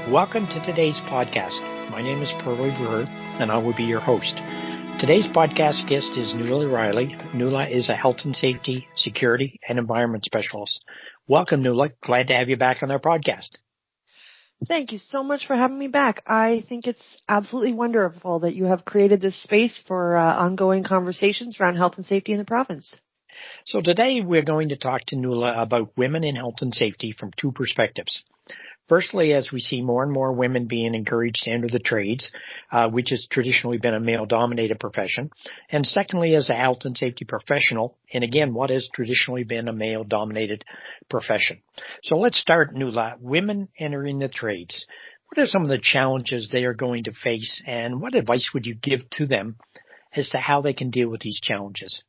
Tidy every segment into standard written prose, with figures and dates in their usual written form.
Welcome to today's podcast. My name is Perloy Brewer, and I will be your host. Today's podcast guest is Nuala Reilly. Nuala is a health and safety, security, and environment specialist. Welcome, Nuala. Glad to have you back on our podcast. Thank you so much for having me back. I think it's absolutely wonderful that you have created this space for ongoing conversations around health and safety in the province. So today we're going to talk to Nuala about women in health and safety from two perspectives. Firstly, as we see more and more women being encouraged to enter the trades, which has traditionally been a male-dominated profession. And secondly, as a health and safety professional, and again, what has traditionally been a male-dominated profession. So let's start, Nuala. Women entering the trades. What are some of the challenges they are going to face, and what advice would you give to them as to how they can deal with these challenges?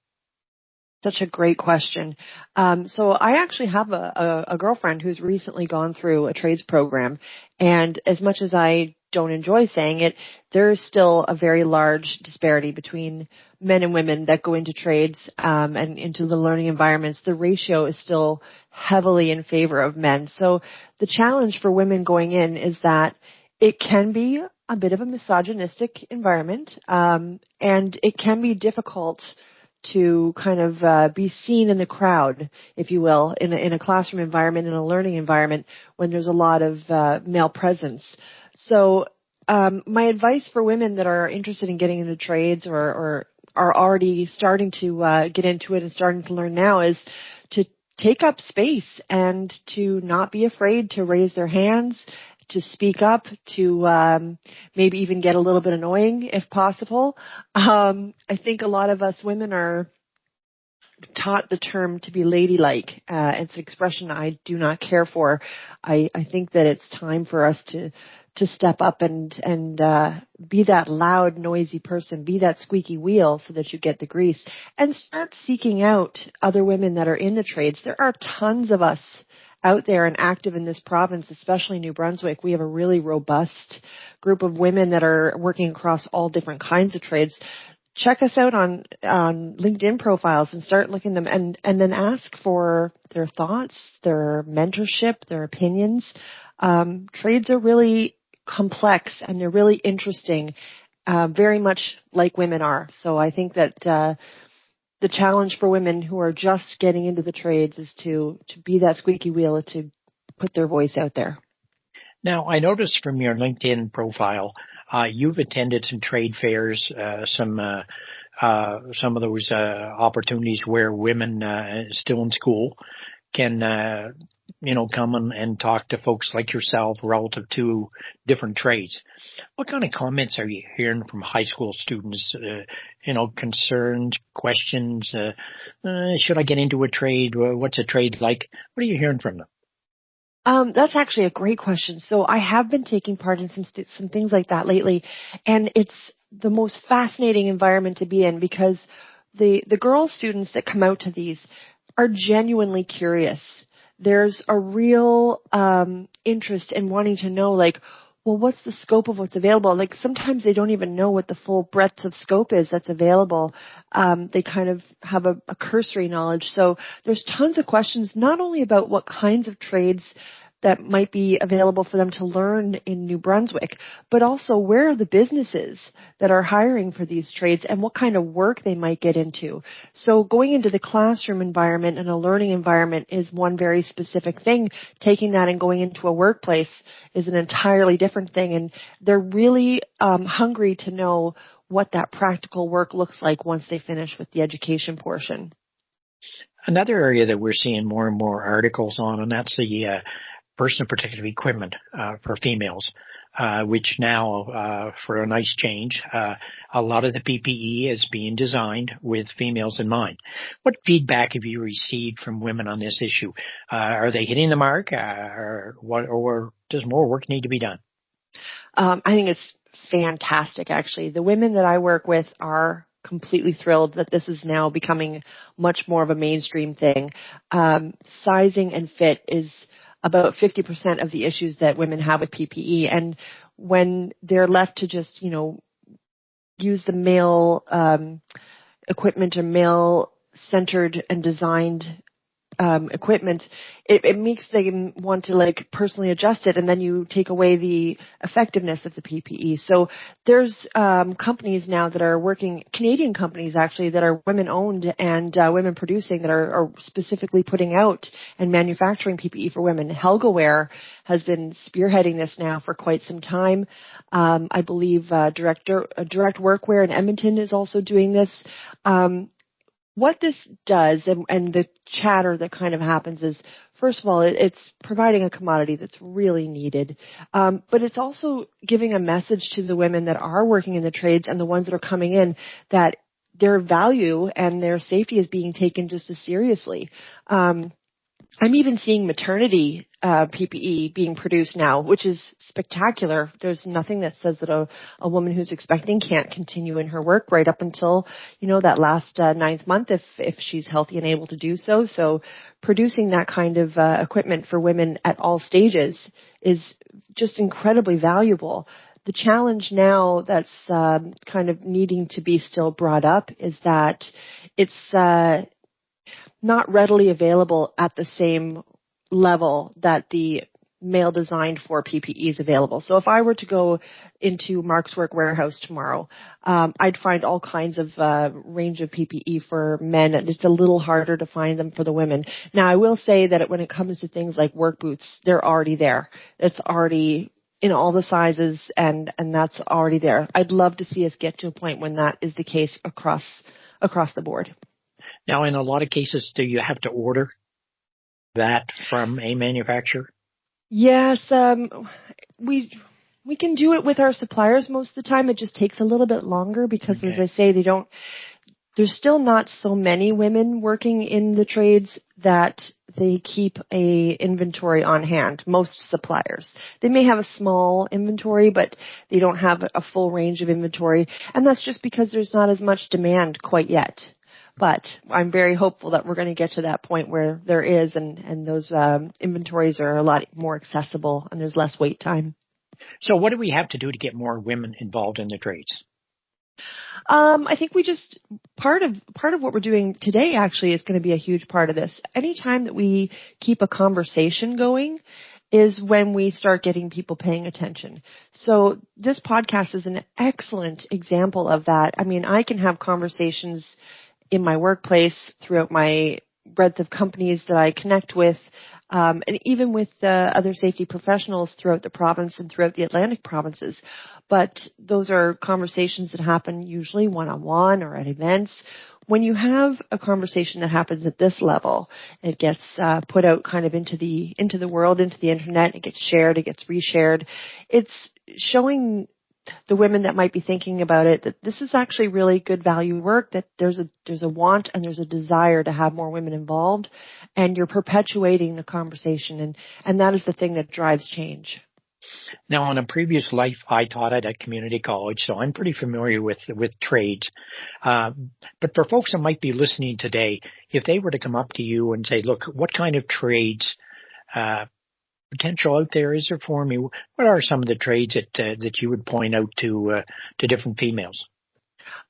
Such a great question. So I actually have a girlfriend who's recently gone through a trades program, and as much as I don't enjoy saying it, there is still a very large disparity between men and women that go into trades and into the learning environments. The ratio is still heavily in favor of men. So the challenge for women going in is that it can be a bit of a misogynistic environment, and it can be difficult to kind of be seen in the crowd, if you will, in a classroom environment, in a learning environment, when there's a lot of male presence. So my advice for women that are interested in getting into trades or are already starting to get into it and starting to learn now is to take up space and to not be afraid to raise their hands, to speak up, to maybe even get a little bit annoying if possible. I think a lot of us women are taught the term to be ladylike. It's an expression I do not care for. I think that it's time for us to step up and be that loud, noisy person, be that squeaky wheel so that you get the grease, and start seeking out other women that are in the trades. There are tons of us out there and active in this province, especially New Brunswick. We have a really robust group of women that are working across all different kinds of trades. Check us out on LinkedIn profiles and start looking them and then ask for their thoughts, their mentorship, their opinions. Trades are really complex and they're really interesting, very much like women are. So I think that the challenge for women who are just getting into the trades is to be that squeaky wheel, to put their voice out there. Now, I noticed from your LinkedIn profile, you've attended some trade fairs, some of those opportunities where women still in school can come and talk to folks like yourself relative to different trades. What kind of comments are you hearing from high school students? Concerns, questions, should I get into a trade? What's a trade like? What are you hearing from them? That's actually a great question. So I have been taking part in some things like that lately, and it's the most fascinating environment to be in because the girl students that come out to these are genuinely curious. There's a real interest in wanting to know, like, well, what's the scope of what's available? Like, sometimes they don't even know what the full breadth of scope is that's available. They kind of have a cursory knowledge. So there's tons of questions, not only about what kinds of trades that might be available for them to learn in New Brunswick, but also where are the businesses that are hiring for these trades and what kind of work they might get into. So going into the classroom environment and a learning environment is one very specific thing. Taking that and going into a workplace is an entirely different thing. And they're really hungry to know what that practical work looks like once they finish with the education portion. Another area that we're seeing more and more articles on, and that's the personal protective equipment for females, which now, for a nice change, a lot of the PPE is being designed with females in mind. What feedback have you received from women on this issue? Are they hitting the mark, or does more work need to be done? I think it's fantastic, actually. The women that I work with are completely thrilled that this is now becoming much more of a mainstream thing. Sizing and fit is about 50% of the issues that women have with PPE. And when they're left to just, use the male equipment or male-centered and designed equipment, it makes them want to like personally adjust it, and then you take away the effectiveness of the PPE. So there's companies now that are working, Canadian companies actually, that are women owned and women producing, that are specifically putting out and manufacturing PPE for women. HelgaWare has been spearheading this now for quite some time. I believe Direct Workwear in Edmonton is also doing this. What this does, and the chatter that kind of happens is, first of all, it's providing a commodity that's really needed, but it's also giving a message to the women that are working in the trades and the ones that are coming in that their value and their safety is being taken just as seriously. I'm even seeing maternity PPE being produced now, which is spectacular. There's nothing that says that a woman who's expecting can't continue in her work right up until, that last ninth month if she's healthy and able to do so. So producing that kind of equipment for women at all stages is just incredibly valuable. The challenge now that's kind of needing to be still brought up is that it's not readily available at the same level that the male designed for PPE is available. So if I were to go into Mark's Work warehouse tomorrow, I'd find all kinds of range of PPE for men, and it's a little harder to find them for the women. Now, I will say that when it comes to things like work boots, they're already there. It's already in all the sizes, and that's already there. I'd love to see us get to a point when that is the case across the board. Now, in a lot of cases, do you have to order that from a manufacturer? Yes, we can do it with our suppliers most of the time. It just takes a little bit longer because, as I say, there's still not so many women working in the trades that they keep a inventory on hand, most suppliers. They may have a small inventory, but they don't have a full range of inventory, and that's just because there's not as much demand quite yet. But I'm very hopeful that we're going to get to that point where there is, and those inventories are a lot more accessible and there's less wait time. So what do we have to do to get more women involved in the trades? I think we just, part of what we're doing today actually is going to be a huge part of this. Anytime that we keep a conversation going is when we start getting people paying attention. So this podcast is an excellent example of that. I mean, I can have conversations in my workplace, throughout my breadth of companies that I connect with, and even with other safety professionals throughout the province and throughout the Atlantic provinces. But those are conversations that happen usually one-on-one or at events. When you have a conversation that happens at this level, it gets put out kind of into the world, into the internet. It gets shared, it gets reshared. It's showing the women that might be thinking about it that this is actually really good value work, that there's a want and there's a desire to have more women involved, and you're perpetuating the conversation, and that is the thing that drives change. Now, in a previous life, I taught at a community college, so I'm pretty familiar with trades. But for folks that might be listening today, if they were to come up to you and say, look, what kind of trades potential out there is there for me? What are some of the trades that you would point out to different females?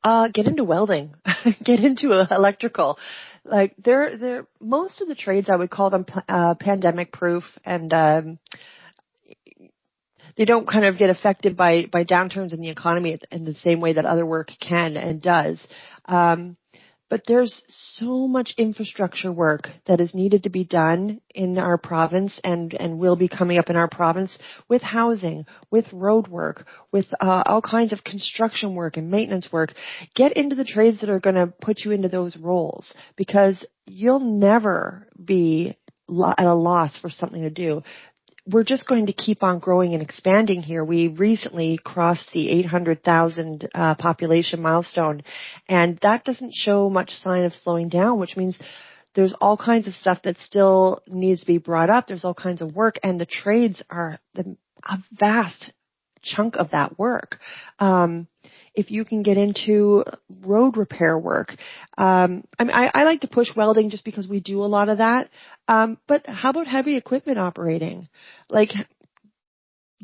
Get into welding, get into electrical. Like they're most of the trades, I would call them pandemic proof, and they don't kind of get affected by downturns in the economy in the same way that other work can and does. But there's so much infrastructure work that is needed to be done in our province and will be coming up in our province with housing, with road work, with all kinds of construction work and maintenance work. Get into the trades that are going to put you into those roles, because you'll never be at a loss for something to do. We're just going to keep on growing and expanding here. We recently crossed the 800,000 population milestone, and that doesn't show much sign of slowing down, which means there's all kinds of stuff that still needs to be brought up. There's all kinds of work, and the trades are a vast chunk of that work. If you can get into road repair work, I like to push welding just because we do a lot of that. But how about heavy equipment operating? Like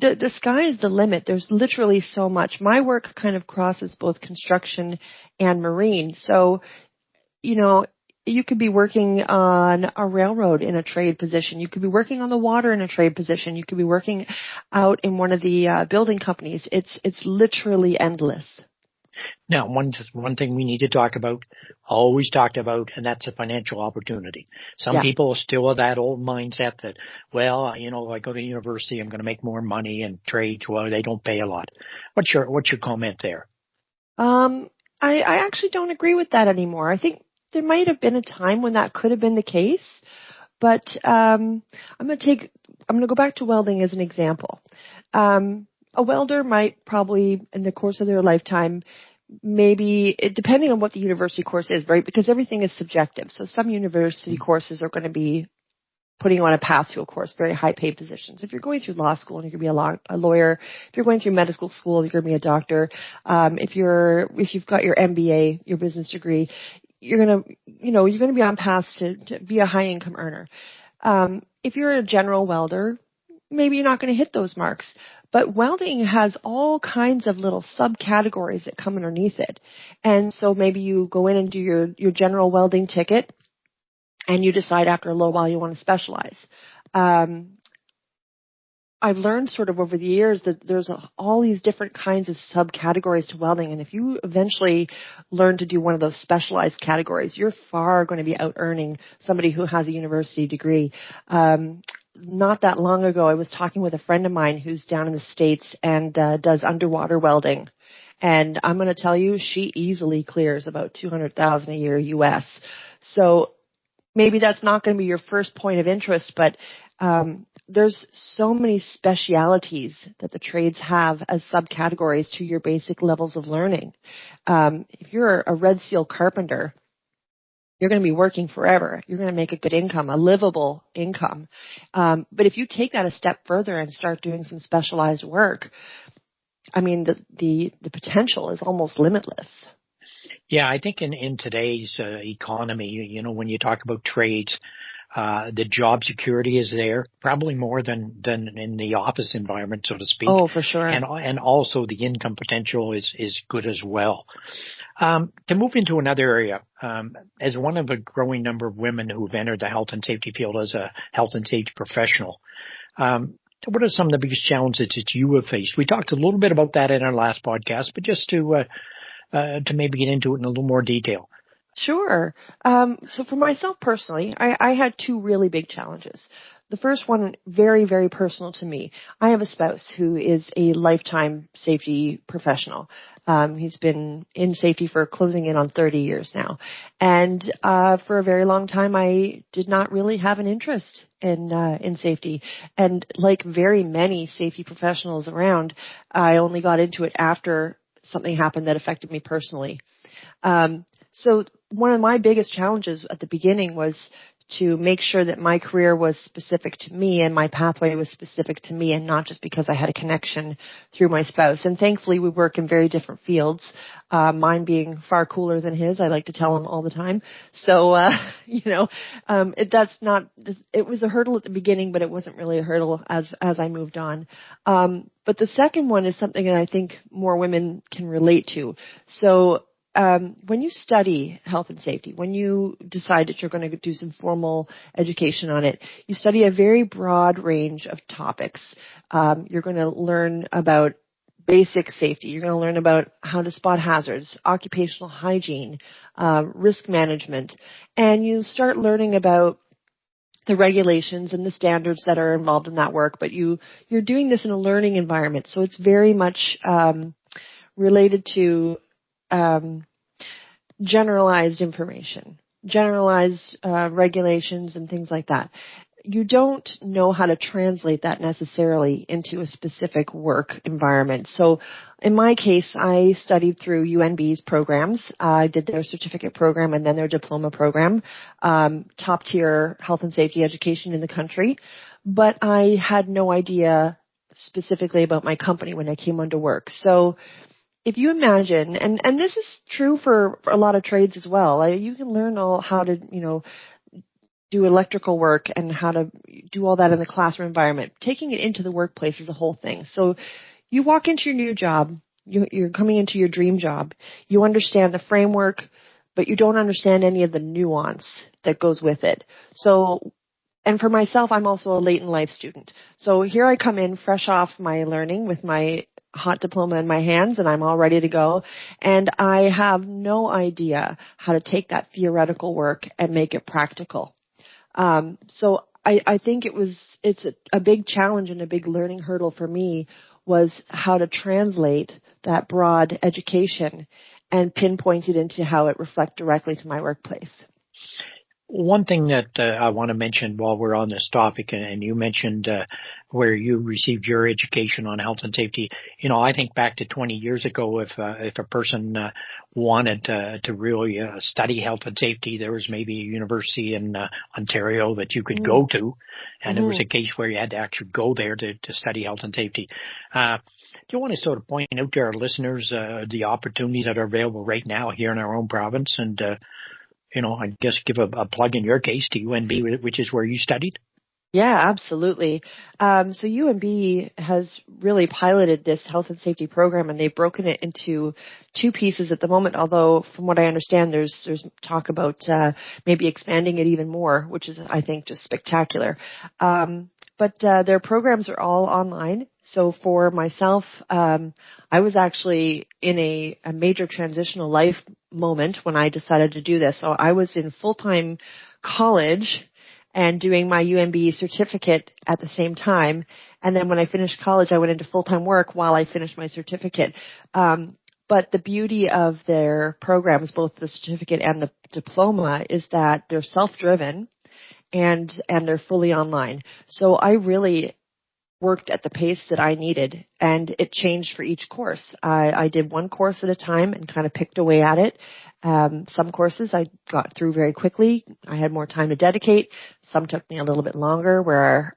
the sky is the limit. There's literally so much. My work kind of crosses both construction and marine. So, You could be working on a railroad in a trade position. You could be working on the water in a trade position. You could be working out in one of the building companies. It's literally endless. Now, one thing we need to talk about, always talked about, and that's a financial opportunity. Some Yeah. people still have that old mindset that, well, if I go to university, I'm going to make more money, and trades, well, they don't pay a lot. What's your comment there? I actually don't agree with that anymore. I think there might have been a time when that could have been the case, but I'm going to go back to welding as an example. A welder might probably, in the course of their lifetime, maybe, depending on what the university course is, right? Because everything is subjective. So some university courses are going to be putting you on a path to, of course, very high paid positions. If you're going through law school and you're going to be a lawyer, if you're going through medical school, you're going to be a doctor. If you've got your MBA, your business degree, you're going to be on paths to be a high income earner. If you're a general welder, maybe you're not going to hit those marks. But welding has all kinds of little subcategories that come underneath it. And so maybe you go in and do your general welding ticket, and you decide after a little while you want to specialize. I've learned sort of over the years that there's all these different kinds of subcategories to welding, and if you eventually learn to do one of those specialized categories, you're far going to be out earning somebody who has a university degree. Not that long ago, I was talking with a friend of mine who's down in the States and does underwater welding. And I'm going to tell you, she easily clears about $200,000 a year US. So maybe that's not going to be your first point of interest, but there's so many specialities that the trades have as subcategories to your basic levels of learning. If you're a Red Seal carpenter, you're going to be working forever. You're going to make a good income, a livable income. But if you take that a step further and start doing some specialized work, I mean, the potential is almost limitless. Yeah, I think in today's economy, when you talk about trades, the job security is there, probably more than in the office environment, so to speak. Oh, for sure. And also the income potential is good as well. To move into another area, as one of a growing number of women who've entered the health and safety field as a health and safety professional, what are some of the biggest challenges that you have faced? We talked a little bit about that in our last podcast, but just to maybe get into it in a little more detail. Sure. So for myself personally, I had two really big challenges. The first one, very, very personal to me. I have a spouse who is a lifetime safety professional. He's been in safety for closing in on 30 years now. And for a very long time, I did not really have an interest in safety. And like very many safety professionals around, I only got into it after something happened that affected me personally. So one of my biggest challenges at the beginning was to make sure that my career was specific to me and my pathway was specific to me and not just because I had a connection through my spouse. And thankfully we work in very different fields, mine being far cooler than his. I like to tell him all the time. So, it was a hurdle at the beginning, but it wasn't really a hurdle as I moved on. But the second one is something that I think more women can relate to. So, when you study health and safety, when you decide that you're going to do some formal education on it, you study a very broad range of topics. You're going to learn about basic safety. You're going to learn about how to spot hazards, occupational hygiene, risk management, and you start learning about the regulations and the standards that are involved in that work. But you're doing this in a learning environment, so it's very much related to generalized information, generalized regulations and things like that. You don't know how to translate that necessarily into a specific work environment. So in my case, I studied through UNB's programs. I did their certificate program and then their diploma program, top tier health and safety education in the country. But I had no idea specifically about my company when I came onto work. So if you imagine, and this is true for a lot of trades as well, you can learn how to, do electrical work and how to do all that in the classroom environment. Taking it into the workplace is a whole thing. So you walk into your new job, you're coming into your dream job, you understand the framework, but you don't understand any of the nuance that goes with it. So, and for myself, I'm also a late in life student. So here I come in fresh off my learning with my hot diploma in my hands, and I'm all ready to go. And I have no idea how to take that theoretical work and make it practical. So I think it's a big challenge and a big learning hurdle for me was how to translate that broad education and pinpoint it into how it reflects directly to my workplace. One thing that I want to mention while we're on this topic, and you mentioned where you received your education on health and safety. I think back to 20 years ago, if a person wanted to really study health and safety, there was maybe a university in Ontario that you could go to, and there was a case where you had to actually go there to study health and safety. Do you want to sort of point out to our listeners the opportunities that are available right now here in our own province, and I guess give a plug in your case to UNB, which is where you studied? Yeah, absolutely. So UNB has really piloted this health and safety program, and they've broken it into two pieces at the moment, although from what I understand, there's talk about maybe expanding it even more, which is, I think, just spectacular. But their programs are all online. So for myself, I was actually in a major transitional life moment when I decided to do this. So I was in full-time college and doing my UNB certificate at the same time. And then when I finished college, I went into full-time work while I finished my certificate. But the beauty of their programs, both the certificate and the diploma, is that they're self-driven and they're fully online. So I really worked at the pace that I needed, and it changed for each course. I did one course at a time and kind of picked away at it. Some courses I got through very quickly. I had more time to dedicate. Some took me a little bit longer, where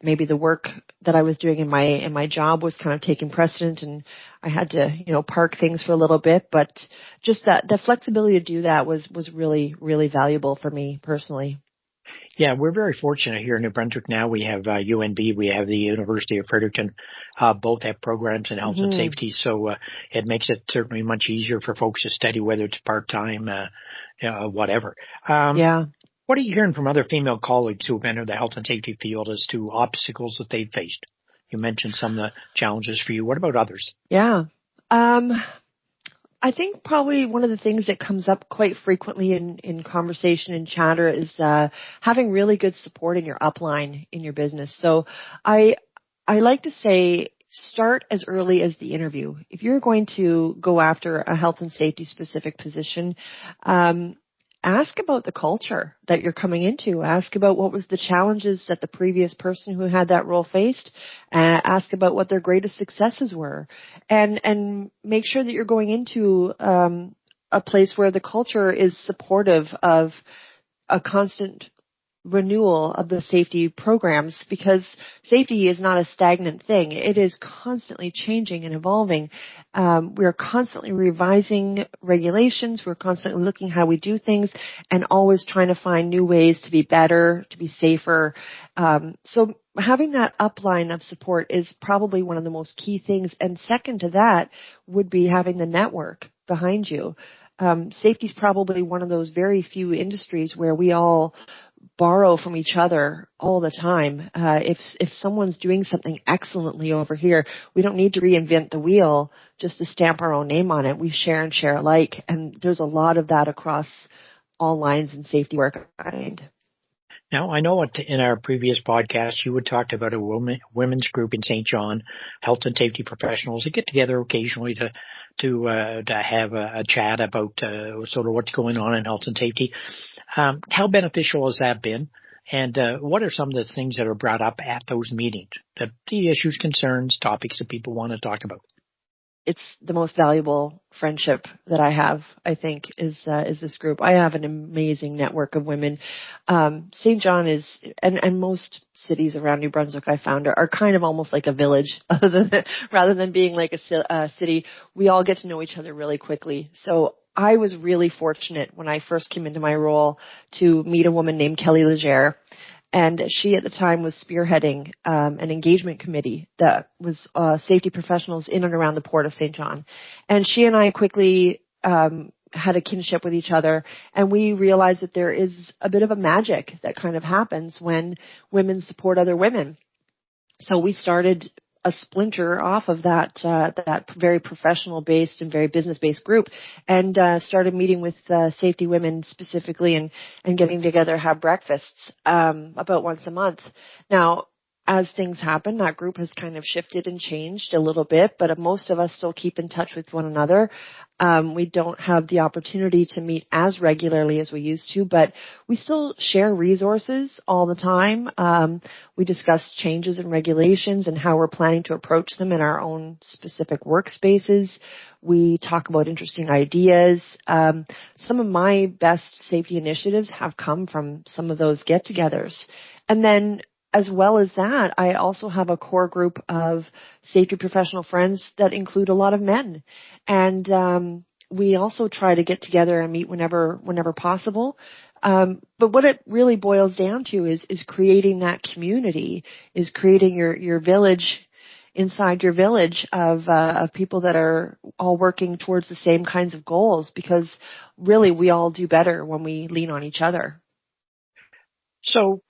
maybe the work that I was doing in my job was kind of taking precedent, and I had to, park things for a little bit. But just that the flexibility to do that was really, really valuable for me personally. Yeah, we're very fortunate here in New Brunswick now. We have UNB, we have the University of Fredericton. Both have programs in health and safety, so it makes it certainly much easier for folks to study, whether it's part-time, whatever. Yeah. What are you hearing from other female colleagues who have entered the health and safety field as to obstacles that they've faced? You mentioned some of the challenges for you. What about others? Yeah. I think probably one of the things that comes up quite frequently in conversation and chatter is having really good support in your upline in your business. So I like to say start as early as the interview. If you're going to go after a health and safety specific position, ask about the culture that you're coming into. Ask about what was the challenges that the previous person who had that role faced. Ask about what their greatest successes were. And make sure that you're going into a place where the culture is supportive of a constant renewal of the safety programs, because safety is not a stagnant thing. It is constantly changing and evolving. We're constantly revising regulations. We're constantly looking how we do things and always trying to find new ways to be better, to be safer. So having that upline of support is probably one of the most key things. And second to that would be having the network behind you. Safety is probably one of those very few industries where we all borrow from each other all the time. If someone's doing something excellently over here, we don't need to reinvent the wheel just to stamp our own name on it. We share and share alike, and there's a lot of that across all lines in safety work. Now, I know in our previous podcast, you had talked about a women's group in St. John, health and safety professionals that get together occasionally to have a chat about sort of what's going on in health and safety. How beneficial has that been? And what are some of the things that are brought up at those meetings? The issues, concerns, topics that people want to talk about? It's the most valuable friendship that I have, I think, is this group. I have an amazing network of women. St. John is, and most cities around New Brunswick I found are kind of almost like a village, rather than being like a city. We all get to know each other really quickly. So I was really fortunate when I first came into my role to meet a woman named Kelly Legere. And she at the time was spearheading an engagement committee that was safety professionals in and around the Port of St. John. And she and I quickly had a kinship with each other, and we realized that there is a bit of a magic that kind of happens when women support other women. So we started a splinter off of that very professional based and very business based group, and started meeting with safety women specifically, and getting together, have breakfasts about once a month. Now, as things happen, that group has kind of shifted and changed a little bit, but most of us still keep in touch with one another. We don't have the opportunity to meet as regularly as we used to, but we still share resources all the time. We discuss changes in regulations and how we're planning to approach them in our own specific workspaces. We talk about interesting ideas. Some of my best safety initiatives have come from some of those get-togethers. And then, as well as that, I also have a core group of safety professional friends that include a lot of men. And we also try to get together and meet whenever possible. But what it really boils down to is creating that community, is creating your village inside your village of people that are all working towards the same kinds of goals, because really we all do better when we lean on each other. So,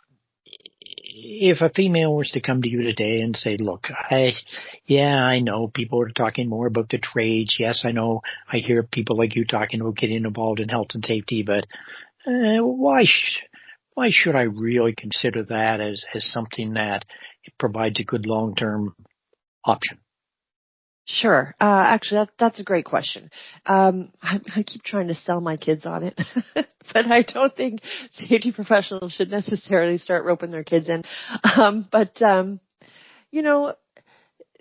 if a female was to come to you today and say, look, I know people are talking more about the trades. Yes, I know I hear people like you talking about getting involved in health and safety, but why should I really consider that as something that provides a good long-term option? Sure. Actually, that's a great question. I keep trying to sell my kids on it, but I don't think safety professionals should necessarily start roping their kids in.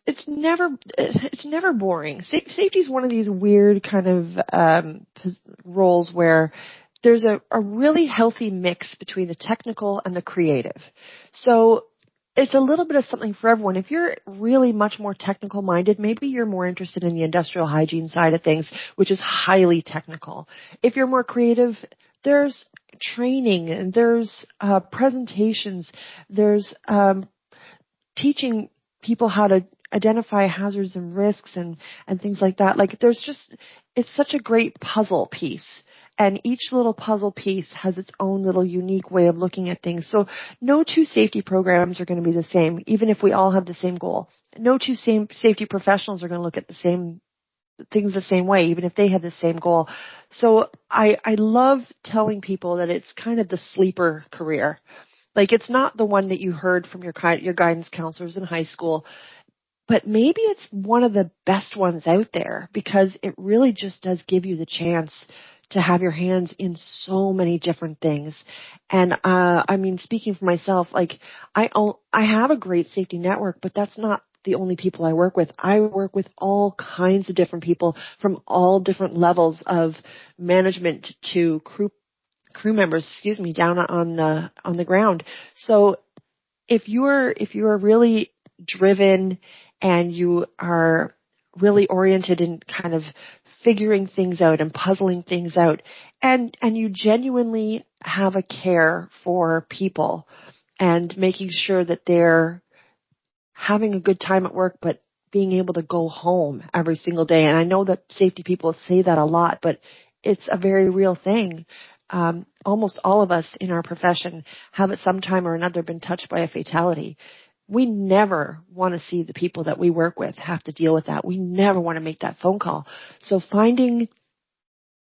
It's never boring. Safety is one of these weird kind of roles where there's a really healthy mix between the technical and the creative. So it's a little bit of something for everyone. If you're really much more technical minded, maybe you're more interested in the industrial hygiene side of things, which is highly technical. If you're more creative, there's training and there's presentations, there's teaching people how to identify hazards and risks and things like that. Like, it's such a great puzzle piece. And each little puzzle piece has its own little unique way of looking at things. So no two safety programs are going to be the same, even if we all have the same goal. No two safety professionals are going to look at the same things the same way, even if they have the same goal. So I love telling people that it's kind of the sleeper career. Like, it's not the one that you heard from your guidance counselors in high school, but maybe it's one of the best ones out there, because it really just does give you the chance to have your hands in so many different things. And speaking for myself, like, I have a great safety network, but that's not the only people I work with. I work with all kinds of different people from all different levels of management to crew members, down on the ground. So if you're really driven and you are really oriented in kind of figuring things out and puzzling things out, and you genuinely have a care for people and making sure that they're having a good time at work, but being able to go home every single day. And I know that safety people say that a lot, but it's a very real thing. Almost all of us in our profession have at some time or another been touched by a fatality. We never want to see the people that we work with have to deal with that. We never want to make that phone call. So finding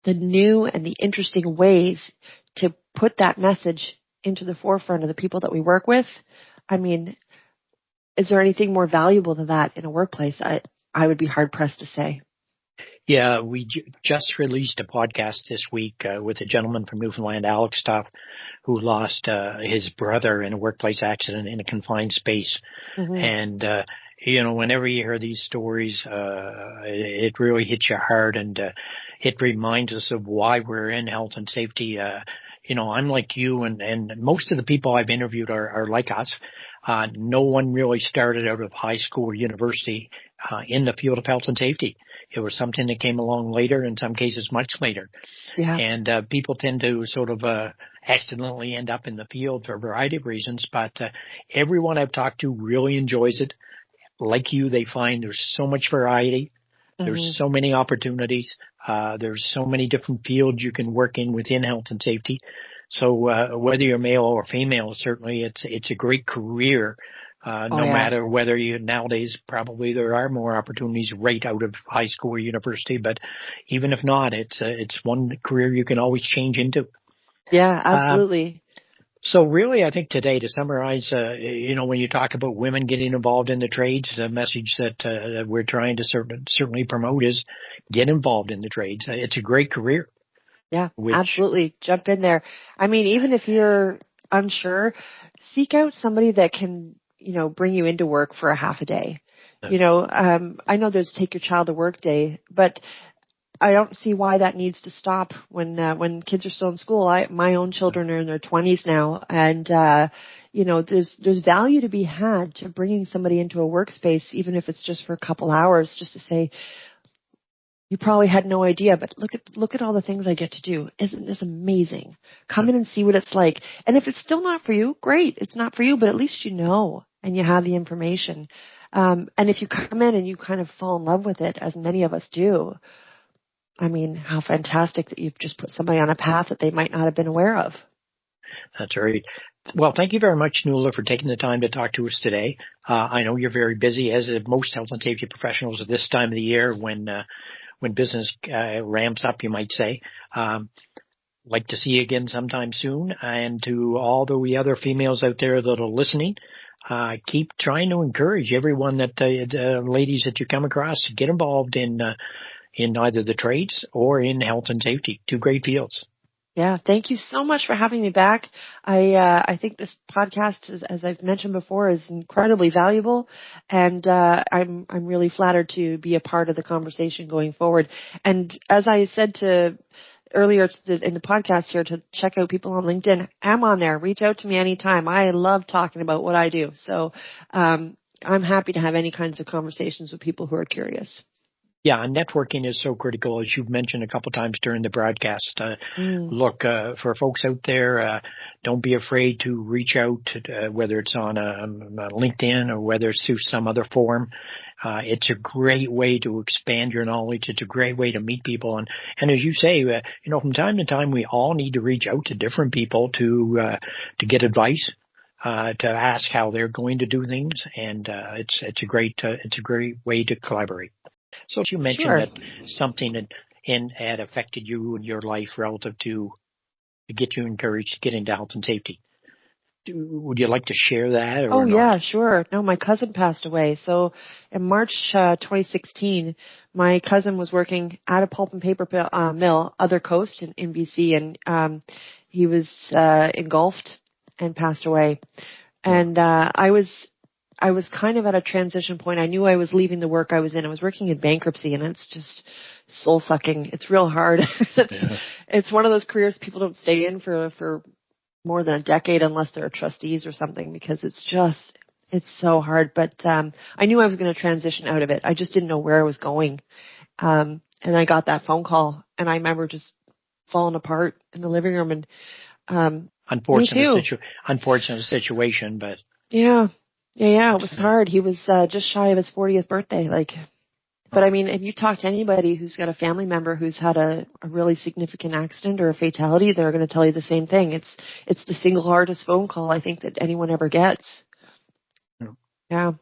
the new and the interesting ways to put that message into the forefront of the people that we work with, I mean, is there anything more valuable than that in a workplace? I would be hard pressed to say. Yeah, we just released a podcast this week with a gentleman from Newfoundland, Alex Stuff, who lost his brother in a workplace accident in a confined space. Mm-hmm. And, whenever you hear these stories, it really hits you hard, and it reminds us of why we're in health and safety. I'm like you, and most of the people I've interviewed are like us. No one really started out of high school or university in the field of health and safety. It was something that came along later, in some cases much later. Yeah. And people tend to sort of accidentally end up in the field for a variety of reasons. But everyone I've talked to really enjoys it. Like you, they find there's so much variety. There's so many opportunities. There's so many different fields you can work in within health and safety. So whether you're male or female, certainly it's a great career. No matter whether nowadays probably there are more opportunities right out of high school or university, but even if not, it's one career you can always change into. Yeah, absolutely. So really, I think today, to summarize, when you talk about women getting involved in the trades, the message that we're trying to certainly promote is get involved in the trades. It's a great career. Yeah, absolutely. Jump in there. I mean, even if you're unsure, seek out somebody that can, bring you into work for a half a day. I know there's take your child to work day, but I don't see why that needs to stop when kids are still in school. My own children are in their 20s now, and there's value to be had to bringing somebody into a workspace, even if it's just for a couple hours, just to say, you probably had no idea, but look at all the things I get to do. Isn't this amazing? Come in and see what it's like. And if it's still not for you, great. It's not for you, but at least you know and you have the information. And if you come in and you kind of fall in love with it, as many of us do, I mean, how fantastic that you've just put somebody on a path that they might not have been aware of. That's right. Well, thank you very much, Nuala, for taking the time to talk to us today. I know you're very busy, as most health and safety professionals at this time of the year when business ramps up, you might say. Like to see you again sometime soon. And to all the other females out there that are listening, keep trying to encourage everyone ladies that you come across to get involved in either the trades or in health and safety. Two great fields. Yeah, thank you so much for having me back. I think this podcast, as I've mentioned before, is incredibly valuable, and I'm really flattered to be a part of the conversation going forward. And as I said earlier in the podcast here, to check out people on LinkedIn, I'm on there. Reach out to me anytime. I love talking about what I do, so I'm happy to have any kinds of conversations with people who are curious. Yeah, and networking is so critical, as you've mentioned a couple of times during the broadcast. Look, for folks out there, don't be afraid to reach out, whether it's on LinkedIn or whether it's through some other forum. It's a great way to expand your knowledge. It's a great way to meet people. And as you say, from time to time, we all need to reach out to different people to get advice, to ask how they're going to do things. And it's a great way to collaborate. So you mentioned that something had affected you in your life relative to get you encouraged to get into health and safety. Would you like to share that? Or not? Yeah, sure. No, my cousin passed away. So in March 2016, my cousin was working at a pulp and paper mill, other coast in BC, and he was engulfed and passed away. And I was kind of at a transition point. I knew I was leaving the work I was in. I was working in bankruptcy, and it's just soul-sucking. It's real hard. It's one of those careers people don't stay in for more than a decade unless they're trustees or something, because it's so hard. But I knew I was going to transition out of it. I just didn't know where I was going. And I got that phone call, and I remember just falling apart in the living room. And unfortunate situation, but Yeah, it was hard. He was just shy of his 40th birthday. But I mean, if you talk to anybody who's got a family member who's had a really significant accident or a fatality, they're going to tell you the same thing. It's the single hardest phone call I think that anyone ever gets. Yeah.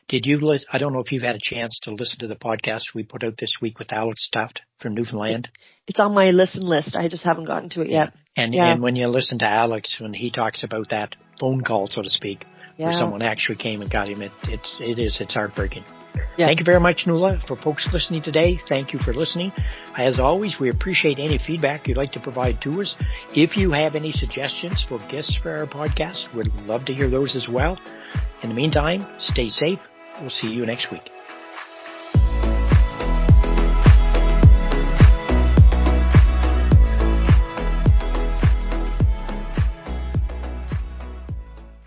Did you listen? I don't know if you've had a chance to listen to the podcast we put out this week with Alex Stuft from Newfoundland. It's on my listen list. I just haven't gotten to it yet. And when you listen to Alex, when he talks about that phone call, so to speak, where someone actually came and got him, it's heartbreaking. Yeah. Thank you very much, Nuala. For folks listening today, thank you for listening. As always, we appreciate any feedback you'd like to provide to us. If you have any suggestions for guests for our podcast, we'd love to hear those as well. In the meantime, stay safe. We'll see you next week.